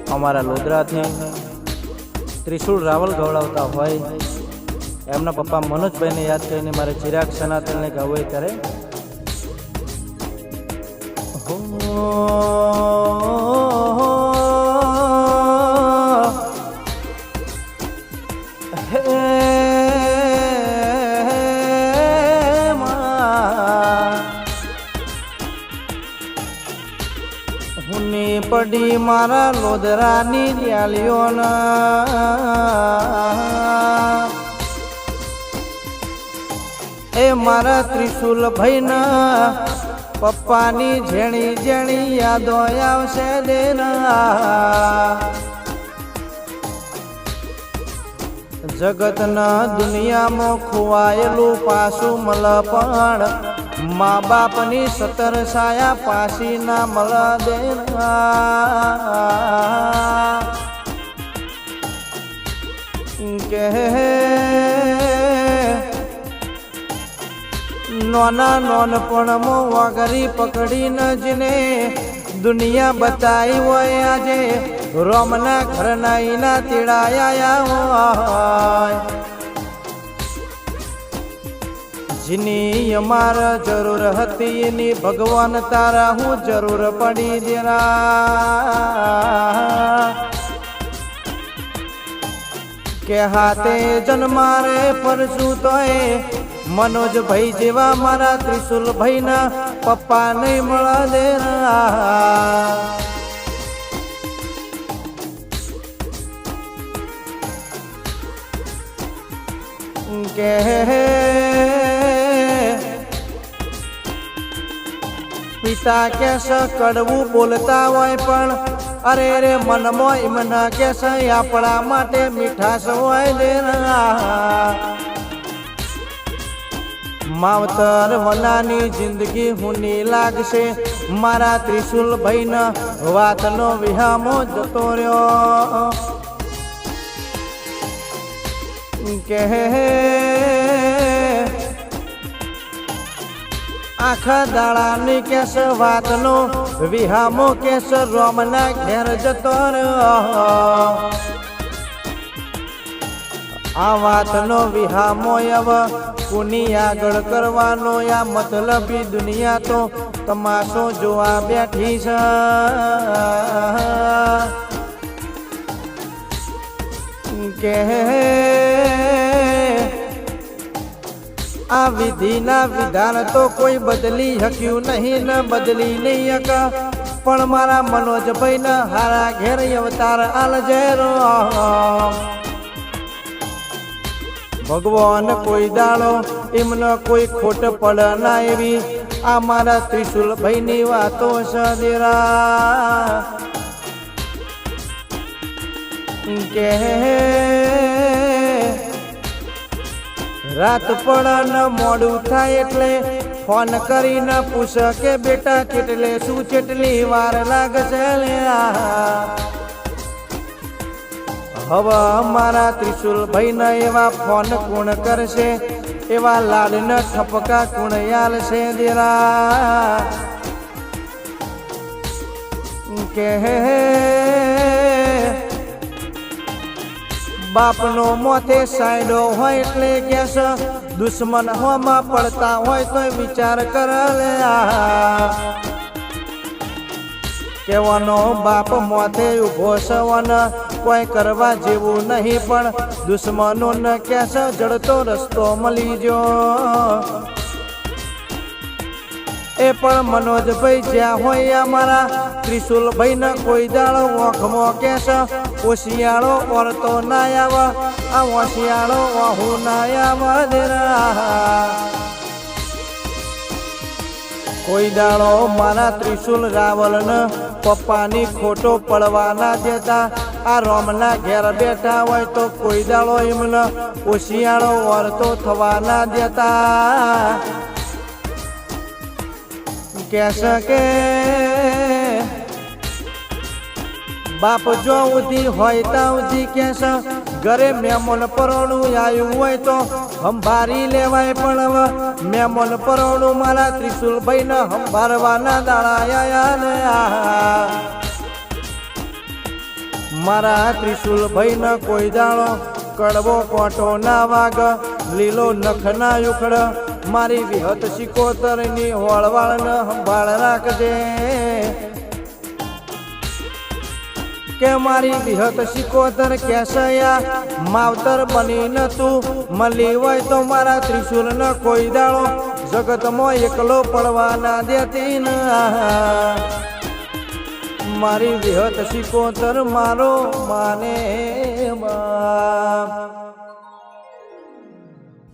અમારા લોધરાથી ત્રિશુલ રાવલ ગવડાવતા હોય એમના પપ્પા મનોજભાઈને યાદ કરીને મારે ચિરાગ સનાતનને ગાવું હોય ત્યારે હુની પડી મારા લોધરાની લ્યાલીઓના એ મારા ત્રિશુલ ભાઈના પપ્પાની ઝેણી ઝેણી યાદો આવશે દેના જગતના દુનિયામાં ખોવાયેલું પાછું મળ પણ મા બાપની સતર સાયા પાછી ના મળ દેના કે નોના નોનપણમાં વાઘરી પકડીને જને દુનિયા બતાવી હોય આજે રોમના ઘરના ઈના તેડાયા હોય જેની અમાર જરૂર હતી એની ભગવાન તારા હું જરૂર પડી દેરા કે હાથે જન્મારે પરશું તોય મનોજભાઈ જેવા મારા ત્રિશુલભાઈ ના પપ્પા નહીં મળે દેરા કે પિતા કેસ કડવું બોલતા હોય પણ અરે રે મનમાં એમના કેસ આપણા માટે મીઠાશ હોય દેરા માવતર વનાની જિંદગી હુની લાગશે મારા ત્રિશુલભાઈ ના વાતનો વિહામો જતો રહ્યો કે આખા દાડાની કેસ વાતનો વિહામો કેસ રોમના ઘેર જતો રહ્યો આ વાતનો વિહામો હવે કોની આગળ કરવાનો આ મતલબી દુનિયા તો તમાશો જોવા બેઠી છે કે આ વિધિના વિધાન તો કોઈ બદલી શક્યું નહીં ને બદલી નહીં હક પણ મારા મનોજભાઈ ના હારા ઘેર અવતાર આલજે ભગવાન કોઈ દાડો એમને કોઈ ખોટ પડ ના એવી આ મારા ત્રિશુલભાઈ ની વાતો સદેરા કે રાત પડ ન મોડું થાય એટલે ફોન કરીને પૂછ કે બેટા કેટલે શું કેટલી વાર લાગશે હવે મારા ત્રિશુલભાઈ ને એવા ફોન કોણ કરશે એવા લાડને ઠપકા કોણ યાલશે દેરા કે બાપનો મોથે સાયડો હોય એટલે કેસ દુશ્મન હોમાં પડતા હોય તો વિચાર કર લે કેવાનો બાપ મોથે ઉભો સવન કોઈ કરવા જેવું નહીં પણ દુશ્મનો ને કેસ જડતો રસ્તો મળી જો એ પણ મનોજભાઈ જ્યાં હોય અમારા ત્રિશુલભાઈ ને કોઈ દાડો ઓખમો કેસ ઓશિયાળો ઓરતો ના આવે આ ઓશિયાળો ઓહુ ના આવે દેરા કોઈ દાડો મારા ત્રિશુલ રાવલ ને પપ્પાની ખોટો પડવા ના દેતા આ રોમના ઘેર બેઠા હોય તો કોઈ દાડો એમને ઓશિયાળો ઓરતો થવા ના દેતા કે બાપ જો ઉધી હોય તા ઉધી કેસ ઘરે મહેમાન પરોણું આવ્યું હોય તો સંભારી લેવાય પણ હવે મહેમાન પરોણું મારા ત્રિશુલભાઈ ને સંભારવાના દાડા આયા ને મારા ત્રિશુલભાઈ ને કોઈ દાડો કડવો કોટો ના વાગ લીલો નખ ના ઉખડ મારી વિહત સિકોતર ની હોળવાળ ને સંભાળ રાખજે કે મારી વિહત સિકોતર કેસયા માવતર બનીને તું મળી હોય તો મારા ત્રિશુલ ન કોઈ દાડો જગતમાં એકલો પડવા ના દેતી ન મારી વિહત સિકોતર મારો માને બાપ